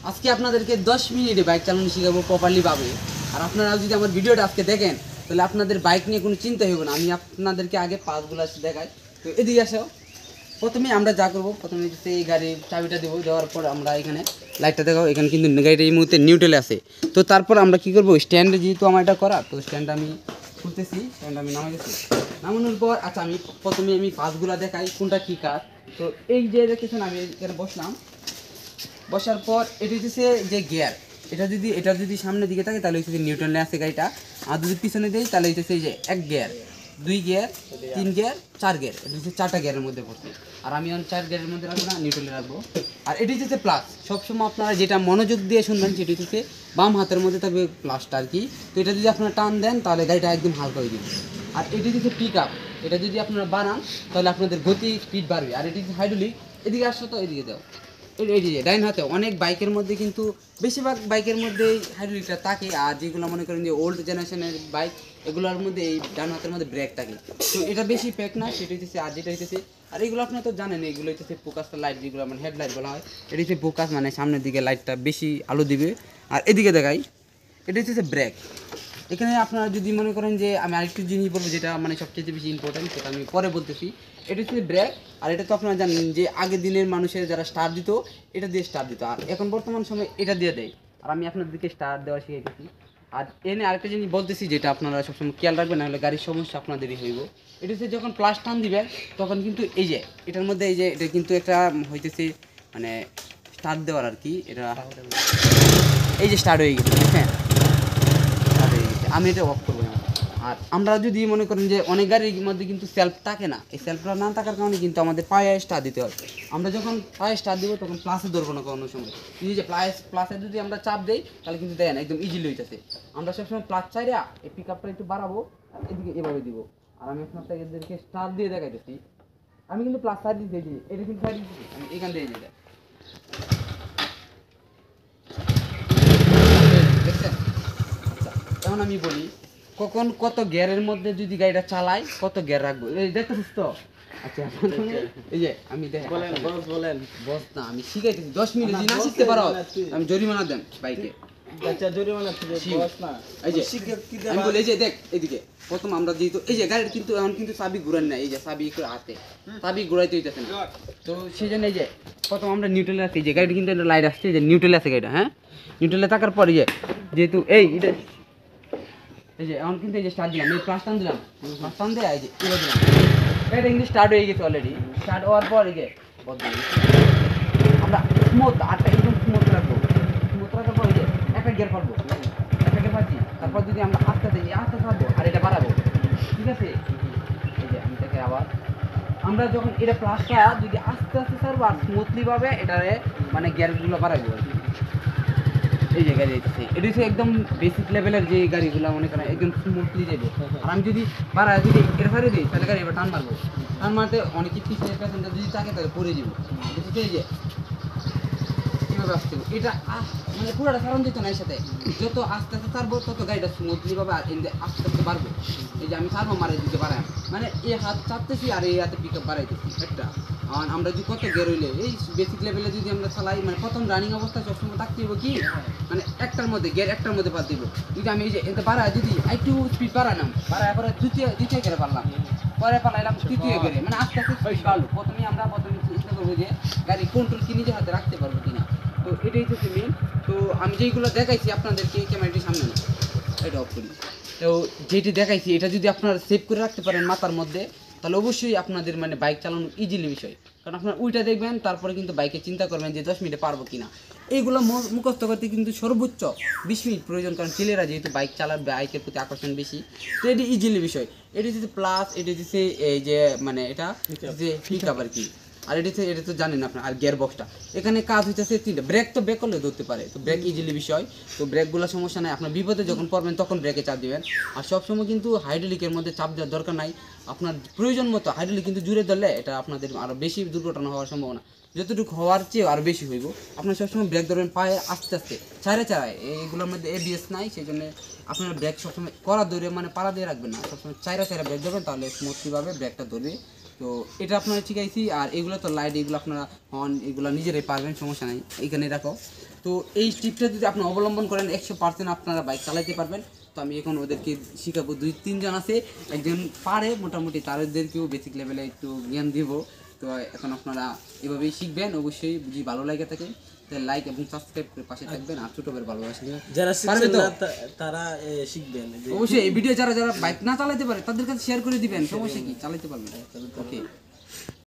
আজকে আপনাদেরকে 10 মিনিটে বাইক চালানো শেখাবো প্রপারলি ভাবে। আর আপনারা যদি আমার ভিডিওটা আজকে দেখেন তাহলে আপনাদের বাইক নিয়ে কোনো চিন্তা হবে না। আমি আপনাদেরকে আগে পাসগুলো দেখাই। তো এদিকে আসো। প্রথমে আমরা যা করবো, প্রথমে এই গাড়ির চাবিটা দেবো, দেওয়ার পর আমরা এখানে লাইটটা দেখাবো। এখানে কিন্তু গাড়িটা এই মুহূর্তে নিউট্রালে আছে। তো তারপর আমরা কী করবো, স্ট্যান্ডে যেহেতু আমার এটা করা, তো স্ট্যান্ড আমি খুলতেছি, স্ট্যান্ড আমি নামাই গেছি। নামানোর পর আচ্ছা আমি প্রথমে পাসগুলো দেখাই কোনটা কী কাজ। তো এই যে দেখেছেন আমি এখানে বসলাম, বসার পর এটা হচ্ছে যে গিয়ার, এটা যদি সামনের দিকে থাকে তাহলে হচ্ছে নিউট্রালে আছে গাড়িটা। আর যদি পিছনে দেয় তাহলে হচ্ছে যে 1 গিয়ার, 2 গিয়ার, 3 গিয়ার, 4 গিয়ার। এটা হচ্ছে 4টা গিয়ারের মধ্যে পড়ছে। আর আমি 4 গিয়ারের মধ্যে রাখবো না, নিউট্রালে রাখবো। আর এটি হচ্ছে প্লাস। সবসময় আপনারা যেটা মনোযোগ দিয়ে শুনবেন সেটি হচ্ছে বাম হাতের মধ্যে থাকবে প্লাসটা আর কি। তো এটা যদি আপনারা টান দেন তাহলে গাড়িটা একদম হালকা হয়ে যাবে। আর এটি হচ্ছে পিক আপ, এটা যদি আপনারা বানান তাহলে আপনাদের গতি স্পিড বাড়বে। আর এটি হচ্ছে হাইড্রোলিক। এদিকে আসো, তো এদিকে দাও, এই যে ডাইন হাতে অনেক বাইকের মধ্যে কিন্তু বেশিরভাগ বাইকের মধ্যেই হাইড্রোলিকটা থাকে। আর যেগুলো মনে করেন যে ওল্ড জেনারেশনের বাইক, এগুলোর মধ্যে এই ডান হাতের মধ্যে ব্রেক থাকে। তো এটা বেশি প্যাক না, সেটা হচ্ছে আর যেটা হচ্ছে। আর এগুলো আপনারা তো জানেন, এগুলো হচ্ছে ফোকাসটা লাইট, যেগুলো মানে হেডলাইট বলা হয়। এটা হচ্ছে ফোকাস, মানে সামনের দিকে লাইটটা বেশি আলো দিবে। আর এদিকে দেখাই, এটা হচ্ছে ব্রেক। এখানে আপনারা যদি মনে করেন যে আমি আরেকটু জিনিস বলবো যেটা মানে সবচেয়ে বেশি ইম্পর্টেন্ট, সেটা আমি পরে বলতেছি। এটা হচ্ছে ব্রেক। আর এটা তো আপনারা জানেন যে আগের দিনের মানুষের যারা স্টার দিত এটা দিয়ে স্টার দিত, আর এখন বর্তমান সময় এটা দিয়ে দেয়। আর আমি আপনাদেরকে স্টার দেওয়া শিখাইতেছি। আর এনে আরেকটা জিনিস বলতেছি যেটা আপনারা সবসময় খেয়াল রাখবেন, না হলে গাড়ির সমস্যা আপনাদেরই হইব। এটা হচ্ছে যখন প্লাস টান দিবেন তখন কিন্তু এই যে এটার মধ্যে এই যে এটা কিন্তু একটা হইতেছে মানে স্টার্ট দেওয়ার আর কি। এটা এই যে স্টার্ট হয়ে গেছে, হ্যাঁ আমি এটা অফ করবো না। আর আমরা যদি মনে করেন যে অনেক গাড়ির মধ্যে কিন্তু সেলফ থাকে না, এই সেলফটা না থাকার কারণে কিন্তু আমাদের পায়ে স্টার দিতে হয়। আমরা যখন পায়ে স্টার দিব তখন প্লাসে ধরবো না কোনো সময়। এই যে প্লাসে যদি আমরা চাপ দেই তাহলে কিন্তু দেয় না, একদম ইজিলি হইতেছে। আমরা সবসময় প্লাস চাইরা এই পিক আপটা একটু বাড়াবো, এদিকে এভাবে দিব। আর আমি আপনাদেরকে স্টার দিয়ে দেখাইতেছি। আমি কিন্তু প্লাস সাইড দিতেছি, এটা কিন্তু সাইড দিতেছি, আমি এখান দিয়ে যেটা দেখছেন। এখন আমি বলি কখন কত গিয়ারের মধ্যে যদি গাড়িটা চালাই কত গিয়ার রাখবো, এই দেখতে সুস্থ। আচ্ছা এই যে আমি বলেন বস না, আমি শিখাইতেছি। 10 মিনিট যদি না শিখতে পারো আমি জরিমানা দেন বাইকে। আচ্ছা জরিমানা থেকে বস না, এই যে আমি বলি এই যে দেখ এদিকে প্রথম আমরা যেহেতু এই যে গাড়ির কিন্তু এখন কিন্তু চাবি ঘুরান না, এই যে চাবি একটু হাতে চাবি ঘুরাইতে হইতেছে না। তো সেই জন্য এই যে প্রথম আমরা নিউট্রালে আছি, যে গাড়িটা কিন্তু একটা লাইট আসছে, যে নিউট্রালে আছে গাড়িটা। হ্যাঁ নিউট্রালে থাকার পরে যে যেহেতু এই এটা এই যে এখন কিন্তু এই যে স্টার্ট দিলাম, এই প্লাস টান দিলাম, প্লাস টান দিয়ে এই যে এবার দিলাম, এটা কিন্তু স্টার্ট হয়ে গেছে অলরেডি। স্টার্ট হওয়ার পর এই যে আমরা স্মুথ আটটা একদম স্মুথ রাখবো। স্মুথ রাখার পর এই যে একটা গিয়ার পারবো, একটা গিয়ার পাচ্ছি। তারপর যদি আমরা আস্তে আস্তে পারবো আর এটা বাড়াবো, ঠিক আছে। এই যে আমি দেখে আবার আমরা যখন এটা প্লাসটা যদি আস্তে আস্তে ছাড়বো আর স্মুথলি ভাবে এটারে মানে গিয়ারগুলো বাড়াবো আর কি। এই যে গাড়ি যাইতেছে, এটা হচ্ছে একদম বেসিক লেভেলের যে গাড়িগুলো মনে করেন একদম স্মুথলি যাবে। আর আমি যদি বাড়ায় যদি এটা ছাড়ে দিই তাহলে গাড়ি এবার টান মারবো, টান মারতে অনেকে পিছনে প্যাসেঞ্জার যদি থাকে তাহলে পড়ে যাবো। এই যে কীভাবে আসতে হবে এটা মানে পুরোটা সারান যেত না, এর সাথে যত আস্তে আস্তে ছাড়বো তত গাড়িটা স্মুথলি ভাবে আর আস্তে আস্তে বাড়বো। এই যে আমি ছাড়বো মারে দিতে বাড়ায়, মানে এই হাত চাপতেছি আর এই হাতে পিক আপ বাড়াইতেছি একটা। আর আমরা যদি কত গিয়ার হইলে এই বেসিক লেভেলে যদি আমরা চালাই, মানে প্রথম রানিং অবস্থায় সবসময় থাকতে হবে কি মানে একটার মধ্যে গিয়ার একটার মধ্যে বাদ দিব। যদি আমি এই যে এটা বাড়ায় যদি একটু স্পিড বাড়ালাম, বাড়ায় পরে দ্বিতীয় গিয়ারে পারলাম, পরে পালাইলাম তৃতীয় গিয়ারে, মানে আস্তে আস্তে স্পিড বাড়লো। প্রথমে চেষ্টা করবো যে গাড়ি কন্ট্রোল কি নিজের হাতে রাখতে পারবো কিনা। তো এটাই হচ্ছে মেন। তো আমি যেইগুলো দেখাইছি আপনাদেরকে ক্যামেরাটির সামনে না, এটা অফ করি। তো যেটি দেখাইছি এটা যদি আপনারা সেভ করে রাখতে পারেন মাথার মধ্যে, তাহলে অবশ্যই আপনাদের মানে বাইক চালানো ইজিলি বিষয়। কারণ আপনার ওইটা দেখবেন তারপরে কিন্তু বাইকে চিন্তা করবেন যে 10 মিনিটে পারবো কিনা। এইগুলো মুখস্থ করতে কিন্তু সর্বোচ্চ 20 মিনিট প্রয়োজন, কারণ ছেলেরা যেহেতু বাইক চালাবে, বাইকের প্রতি আকর্ষণ বেশি। তো এটি ইজিলি বিষয়। এটি হচ্ছে প্লাস, এটি হচ্ছে এই যে মানে এটা যে পিক আপ আর কি। আর এটা তো জানেন আপনার। আর গিয়ার বক্সটা এখানে কাজ হইতেছে 3টা। ব্রেক তো ব্রেক করলে ধরতে পারে, তো ব্রেক ইজিলি বিষয়। তো ব্রেকগুলো সমস্যা নাই, আপনার বিপদে যখন পড়বেন তখন ব্রেকে চাপ দিবেন। আর সবসময় কিন্তু হাইড্রোলিকের মধ্যে চাপ দেওয়ার দরকার নাই, আপনার প্রয়োজন মতো হাইড্রোলিক কিন্তু জুড়ে ধরলে এটা আপনাদের আরও বেশি দুর্ঘটনা হওয়ার সম্ভাবনা যতটুকু হওয়ার চেয়ে আরও বেশি হইব। আপনার সবসময় ব্রেক ধরবেন পায়ে আস্তে আস্তে, চারায় এইগুলোর মধ্যে ABS নাই, সেই জন্য আপনার ব্রেক সবসময় করা ধরে মানে পাড়া দিয়ে রাখবেন না, সবসময় চারা ব্রেক ধরবেন, তাহলে স্মুথলিভাবে ব্রেকটা ধরবে। তো এটা আপনারা শিখাইছি। আর এগুলো তো লাইট, এগুলো আপনারা হর্ন এগুলো নিজেরাই পারবেন, সমস্যা নাই, এইখানে রাখো। তো এই টিপটা যদি আপনি অবলম্বন করেন 100% আপনারা বাইক চালাতে পারবেন। তো আমি এখন ওদেরকে শিখাবো, 2-3 জন আছে, একজন পারে মোটামুটি, তাদেরকেও বেসিক লেভেলে একটু জ্ঞান দিব। তো এখন আপনারা এভাবেই শিখবেন। অবশ্যই যদি ভালো লাগে থাকে তাহলে লাইক এবং সাবস্ক্রাইব করে পাশে থাকবেন, আর ছোট ভাইয়ের ভালোবাসা দিবেন। যারা পারবে শিখছেন তো? না শিখবেন শিখবেন। অবশ্যই এই ভিডিও যারা যারা বাইক না চালাতে পারে তাদের কাছে শেয়ার করে দিবেন, সমস্যা কি, চালাতে পারবেন। ওকে।